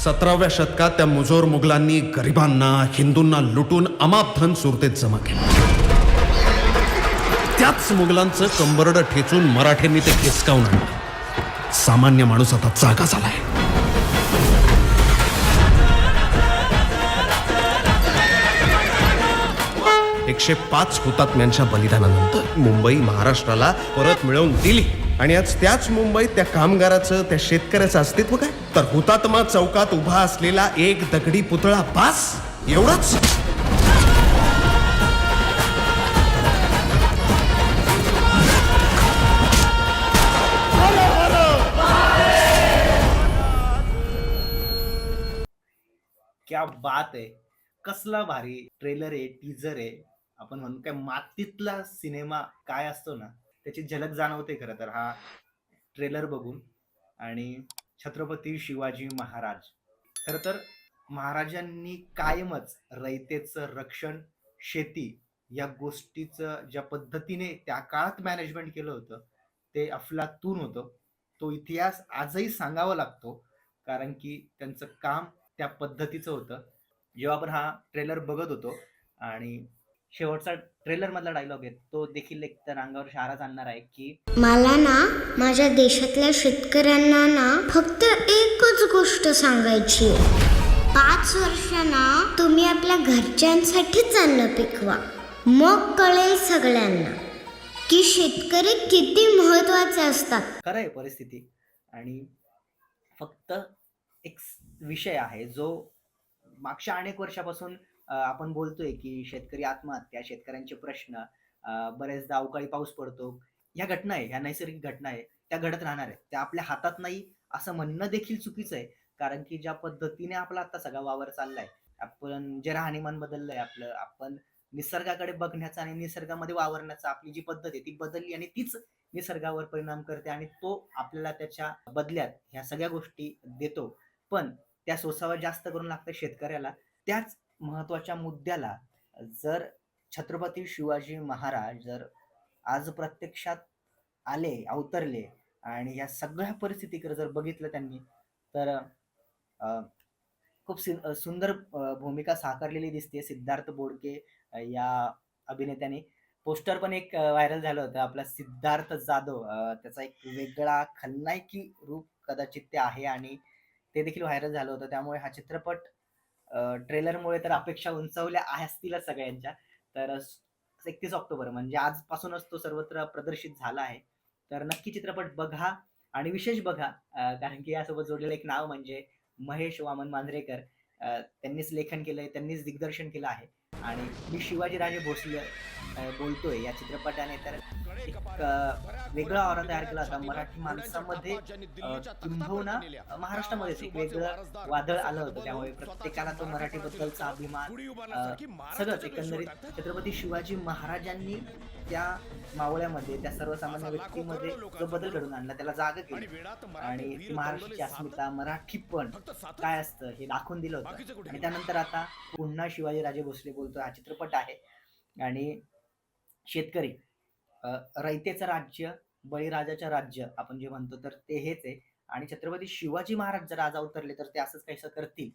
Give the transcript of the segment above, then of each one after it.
17व्या शतकात त्या मुजोर मुघलांनी गरिबांना, हिंदूंना लुटून अमाप धन सुरतेत जमा केलं. त्याच मुघलांचं कंबरडं ठेचून मराठ्यांनी ते हिसकावून आणलं. सामान्य माणूस आता जागा झालाय. 105 हुतात्म्यांच्या बलिदानानंतर मुंबई महाराष्ट्राला परत मिळवून दिली. आणि आज त्याच मुंबईत त्या कामगाराचं, त्या शेतकऱ्याचं अस्तित्व काय? तर हुतात्मा चौकात उभा असलेला एक दगडी पुतळा बास, एवढंच. क्या बात आहे. कसला भारी ट्रेलर आहे, टीजर आहे. आपण म्हणू काय मातीतला सिनेमा काय असतो ना, त्याची झलक जाणवते खरं तर हा ट्रेलर बघून. आणि छत्रपती शिवाजी महाराज, खरं तर महाराजांनी कायमच रयतेचं रक्षण, शेती या गोष्टीचं ज्या पद्धतीने त्या काळात मॅनेजमेंट केलं होतं ते अफलातून होतं. तो इतिहास आजही सांगावा लागतो, कारण की त्यांचं काम त्या पद्धतीचं होतं. जेव्हा आपण हा ट्रेलर बघत होतो आणि शेवटचा ट्रेलर मधला डायलॉग आहे तो देखील एक तर अंगावर शहाराच आणणार आहे की मला ना माझ्या देशातल्या शेतकऱ्यांना ना फक्त एकच गोष्ट सांगायची आहे. 5 वर्षांना तुम्ही आपल्या घरच्यांसाठीच अन्न पिकवा, मग कळेल सगळ्यांना की शेतकरी किती महत्वाचे असतात. खरं आहे परिस्थिती. आणि फक्त एक विषय आहे जो मागच्या अनेक वर्षापासून आपण बोलतोय की शेतकरी आत्महत्या, शेतकऱ्यांचे प्रश्न, बरेचदा अवकाळी पाऊस पडतो, ह्या घटना आहे, ह्या नैसर्गिक घटना आहे, त्या घडत राहणार आहे. त्या आपल्या हातात नाही असं म्हणणं देखील चुकीचं आहे. कारण की ज्या पद्धतीने आपला आता सगळा वावर चाललाय, आपण जे राहणीमान बदललंय आपलं, आपण निसर्गाकडे बघण्याचा आणि निसर्गामध्ये वावरण्याचा आपली जी पद्धत आहे ती बदलली आणि तीच निसर्गावर परिणाम करते आणि तो आपल्याला त्याच्या बदल्यात ह्या सगळ्या गोष्टी देतो. पण त्या सोसावा जास्त करून लागतं शेतकऱ्याला. त्याच महत्वाच्या मुद्द्याला जर छत्रपती शिवाजी महाराज जर आज प्रत्यक्षात आले, अवतरले आणि या सगळ्या परिस्थितीकडे जर बघितलं त्यांनी, तर खूप सुंदर भूमिका साकारलेली दिसते सिद्धार्थ बोडके या अभिनेत्याने. पोस्टर पण एक व्हायरल झालं होतं, आपला सिद्धार्थ जाधव, त्याचा एक वेगळा खलनायकी रूप कदाचित ते आहे आणि ते देखील व्हायरल झालं होतं. त्यामुळे हा चित्रपट ट्रेलरमुळे तर अपेक्षा उंचावल्या असतीलच सगळ्यांच्या. तर 31 ऑक्टोबर म्हणजे आजपासूनच तो सर्वत्र प्रदर्शित झाला आहे. तर नक्की चित्रपट बघा आणि विशेष बघा, कारण की यासोबत जोडलेलं एक नाव म्हणजे महेश वामन मांजरेकर. त्यांनीच लेखन केलंय, त्यांनीच दिग्दर्शन केलं आहे. आणि मी शिवाजीराजे भोसले बोलतोय या चित्रपटाने तर एक वेगळा ऑरा तयार केला होता मराठी माणसामध्ये, किंबहुना महाराष्ट्रामध्येच एक वेगळं वादळ आलं होतं. त्यामुळे प्रत्येकाला तो मराठीबद्दलचा अभिमान, सगळंच एकंदरीत छत्रपती शिवाजी महाराजांनी त्या मावळ्यामध्ये, त्या सर्वसामान्य व्यक्तीमध्ये जो बदल घडून आणला, त्याला जागा केली आणि ती महाराष्ट्राची अस्मिता, मराठीपण काय असतं हे दाखवून दिलं होतं. आणि त्यानंतर आता पुन्हा शिवाजीराजे भोसले बोलतो हा चित्रपट आहे. आणि शेतकरी, रयतेचं राज्य, बळीराजाचं राज्य आपण जे म्हणतो तर ते हेच आहे. आणि छत्रपती शिवाजी महाराज जर आज अवतरले तर ते असंच काहीसं करतील,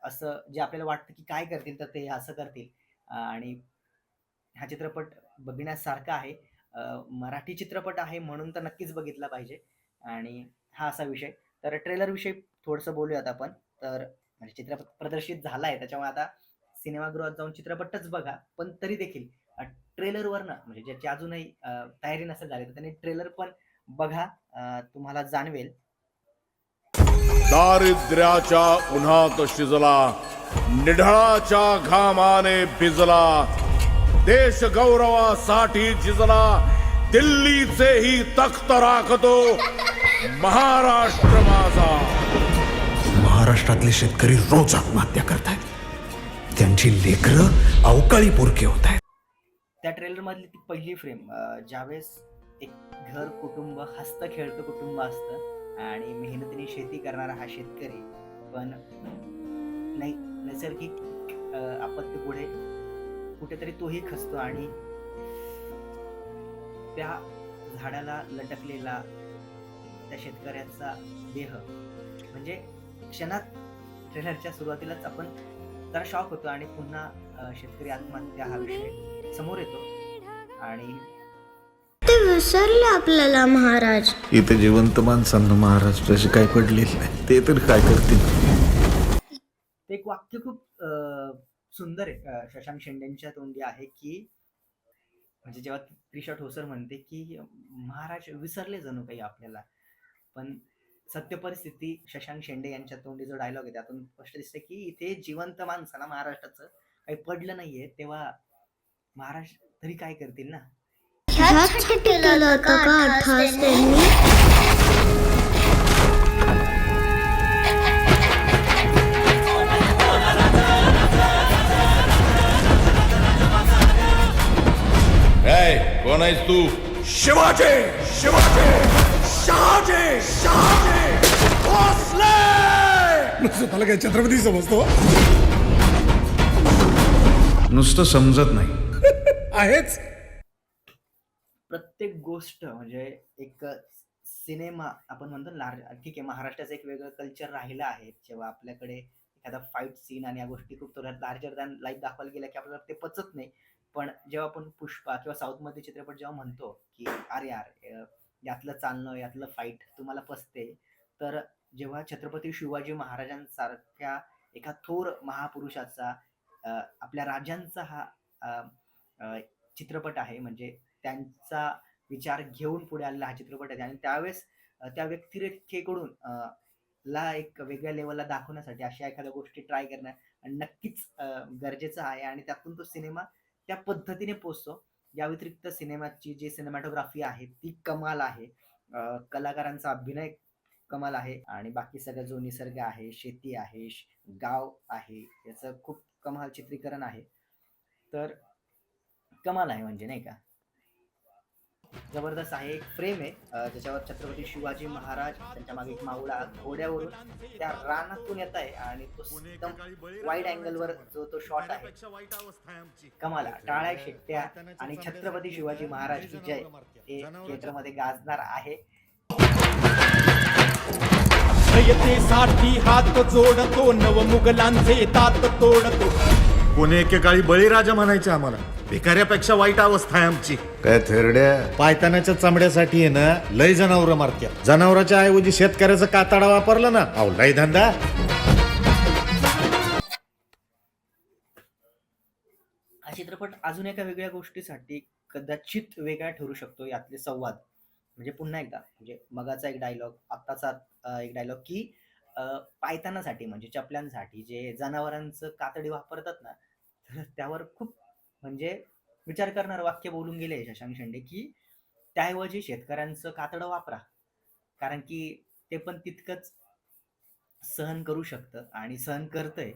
असं जे आपल्याला वाटतं की काय करतील तर ते असं करतील. आणि हा चित्रपट बघण्यासारखा आहे. मराठी चित्रपट आहे म्हणून तर नक्कीच बघितला पाहिजे. आणि हा असा विषय. तर ट्रेलर विषयी थोडंसं बोलूयात आपण. तर म्हणजे चित्रपट प्रदर्शित झाला आहे त्याच्यामुळे आता सिनेमागृहात जाऊन चित्रपटच बघा, पण तरी देखील ट्रेलरवरनं म्हणजे ज्याची अजूनही तयारी नसेल झाली तर त्यांनी ट्रेलर पण बघा, तुम्हाला जाणवेल. दारिद्र्याच्या उन्हात शिजला, निढळाच्या घामाने भिजला, देश गौरवासाठी झिजला, दिल्लीचेही तख्त राखतो महाराष्ट्र माझा. महाराष्ट्रातले शेतकरी रोज आत्महत्या करतायत, त्यांची लेकरं अवकाळी पोरके होत आहेत. त्या ट्रेलर मधली ती पहिली फ्रेम, ज्यावेळेस एक घर कुटुंब, हसतं खेळतं कुटुंब असतं आणि मेहनतीने शेती करणारा हा शेतकरी पण नैसर्गिक आपत्ती पुढे कुठेतरी तोही खचतो आणि त्या झाडाला लटकलेला त्या शेतकऱ्याचा देह म्हणजे क्षणात ट्रेलरच्या सुरुवातीलाच आपण जरा शॉक होतो आणि पुन्हा शेतकरी आत्महत्या हा विषय समोर येतो आणि ते विसरले आपल्याला महाराज. इथे जिवंत माणसांना महाराष्ट्राशी काय पडलेलं नाही, ते तर काय करतील. ते एक वाक्य खूप सुंदर आहे शशांक शेंडेंच्या तोंडी आहे की म्हणजे जेव्हा त्रिशा ठोसर म्हणते की महाराज विसरले जणू काही आपल्याला, पण सत्य परिस्थिती शशांक शेंडे यांच्या तोंडी जो डायलॉग आहे त्यातून स्पष्ट दिसते की इथे जिवंत माणसाला महाराष्ट्राचं काही पडलं नाहीये, तेव्हा महाराज तरी काय करतील ना. ह्यासाठी केलं होतं का अट्टहास त्यांनी? कोण आहेस तू? शिवाजी शिवाजी शहाजी शहाजी भोसले. स्वतःला काय छत्रपती समजतो? नुसतं समजत नाही आहेच. प्रत्येक गोष्ट म्हणजे एक सिनेमा आपण म्हणतो ठीक आहे, महाराष्ट्राचं एक वेगळं कल्चर राहिलं आहे. जेव्हा आपल्याकडे एखादा फाईट सीन आणि या गोष्टी खूप लार्जर दॅन लाईफ दाखवायला गेल्या की आपल्याला ते पचत नाही. पण जेव्हा आपण पुष्पा किंवा साऊथमध्ये चित्रपट जेव्हा म्हणतो की अरे यार यातलं चालणं यातलं फाईट तुम्हाला पचते, तर जेव्हा छत्रपती शिवाजी महाराजांसारख्या एका थोर महापुरुषाचा आपल्या राजांचा हा चित्रपट आहे, म्हणजे त्यांचा विचार घेऊन पुढे आलेला हा चित्रपट आहे आणि त्यावेळेस त्या व्यक्तिरेखेकडून ला एक वेगळ्या लेवलला दाखवण्यासाठी अशा एखाद्या गोष्टी ट्राय करणं नक्कीच गरजेचं आहे आणि त्यातून तो सिनेमा त्या पद्धतीने पोचतो. या व्यतिरिक्त सिनेमाची जी सिनेमॅटोग्राफी आहे ती कमाल आहे, कलाकारांचा अभिनय कमाल आहे आणि बाकी सगळं जो निसर्ग आहे, शेती आहे, गाव आहे, याचं खूप कमाल चित्रीकरण आहे. तर कमाल आहे म्हणजे नाही का, जबरदस्त आहे. एक फ्रेम आहे ज्याच्यावर छत्रपती शिवाजी महाराज त्यांच्या मागे एक मावळा घोड्यावरून त्या रानातून येत आहे आणि तो एकदम वाईड अँगलवर जो तो शॉट आहे कमाल. टाळ्या शिट्ट्या आणि छत्रपती शिवाजी महाराज की जय हे थिएटरमध्ये गाजणार आहे. रयतेसाठी हात जोडतो, नव मुघलांचे तात तोडतो. कोणी एकेकाळी बळीराजा म्हणायचे आम्हाला. भिकाऱ्यापेक्षा वाईट अवस्था आहे आमची. काय थेरड्या पायतानाच्या चमड्यासाठी आहे ना लय जनावर मारत्या. जनावराच्या ऐवजी शेतकऱ्याचा कातडा वापरला ना, अहो लय धंदा. हा चित्रपट अजून एका वेगळ्या गोष्टीसाठी कदाचित वेगळा ठरू शकतो. यातले संवाद म्हणजे पुन्हा एकदा म्हणजे मगाचा एक डायलॉग, आत्ताचा एक डायलॉग की पायतानासाठी म्हणजे चपल्यांसाठी जे जनावरांचं कातडी वापरतात ना, तर त्यावर खूप म्हणजे विचार करणारं वाक्य बोलून गेले शशांक शेंडे की त्याऐवजी शेतकऱ्यांचं कातडं वापरा, कारण की ते पण तितकंच सहन करू शकतं आणि सहन करतंय.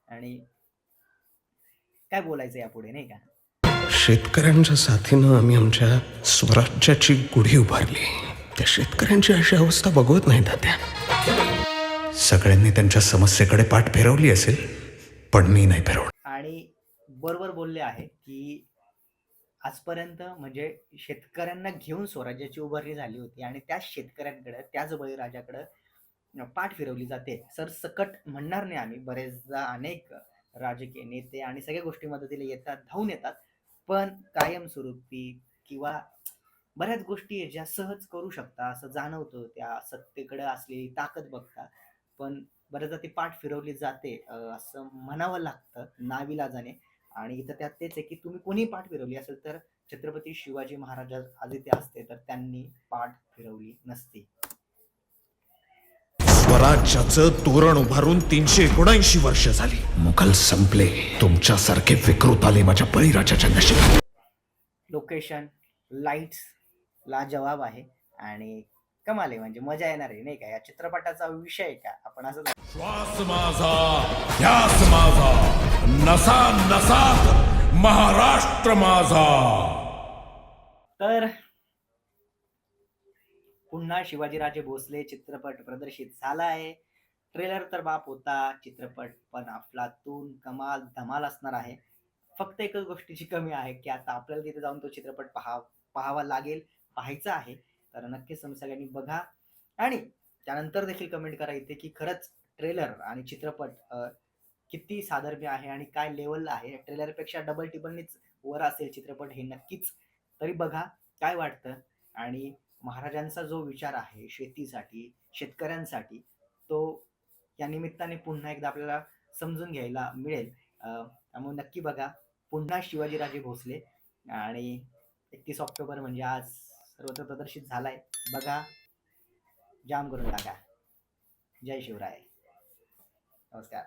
आणि काय बोलायचं यापुढे नाही का. शेतकऱ्यांच्या साथीनं आम्ही आमच्या स्वराज्याची गुढी उभारली. त्या शेतकऱ्यांची अशी अवस्था बघवत नाही तात्या. सगळ्यांनी त्यांच्या समस्येकडे पाठ फिरवली असेल, पण मी नाही फिरवणार. आणि बरोबर बोलले आहे की आजपर्यंत म्हणजे शेतकऱ्यांना घेऊन स्वराज्याची उभारणी झाली होती आणि त्या शेतकऱ्यांकडे त्याच बळीराजाकडे पाठ फिरवली जाते. सरसकट म्हणणार नाही आम्ही, बरेचदा अनेक राजकीय नेते आणि सगळ्या गोष्टी मदतीला येतात, धावून येतात, पण कायमस्वरूपी किंवा बऱ्याच गोष्टी ज्या सहज करू शकता असं जाणवतं त्या सत्तेकडे असलेली ताकद बघता, पण बऱ्याचदा ती पाठ फिरवली जाते असं म्हणावं लागतं नाविलाजाने. आणि इथं त्यात तेच आहे की तुम्ही कोणी पाठ फिरवली असेल तर छत्रपती शिवाजी महाराज आज इथे असते तर त्यांनी पाठ फिरवली नसती. स्वराज्याचं तोरण उभारून 379 वर्ष झाली. मुघल संपले, तुमच्यासारखे विकृत आले माझ्या बळीराजाच्या नशिबात. लोकेशन लाईट्स लाजवाब आहे आणि कमाल आहे, म्हणजे मजा येणार आहे नाही का. या चित्रपटाचा विषय का आपण असं श्वास माझा ध्यास माझा, नसा नसात महाराष्ट्र माझा. तर पुन्हा शिवाजीराजे भोसले चित्रपट प्रदर्शित झाला आहे. ट्रेलर तर बाप होता, चित्रपट पण अफलातून कमाल धमाल असणार आहे. फक्त एकच गोष्टीची कमी आहे की आता आपल्याला तिथे जाऊन तो चित्रपट पाहावा लागेल, पाहायचा आहे. तर नक्कीच तुम्ही सगळ्यांनी बघा आणि त्यानंतर देखील कमेंट करा इथे की खरंच ट्रेलर आणि चित्रपट किती साधर्म्य आहे आणि काय लेवलला आहे. ट्रेलरपेक्षा डबल टिबलनीच वर असेल चित्रपट हे नक्कीच. तरी बघा काय वाटतं. आणि महाराजांचा जो विचार आहे शेतीसाठी, शेतकऱ्यांसाठी, तो या निमित्ताने पुन्हा एकदा आपल्याला समजून घ्यायला मिळेल. त्यामुळे नक्की बघा. पुन्हा शिवाजीराजे भोसले आणि 31 ऑक्टोबर म्हणजे आज सर्वत्र प्रदर्शित झालाय. बघा, जाम करून टाका. जय शिवराय. नमस्कार.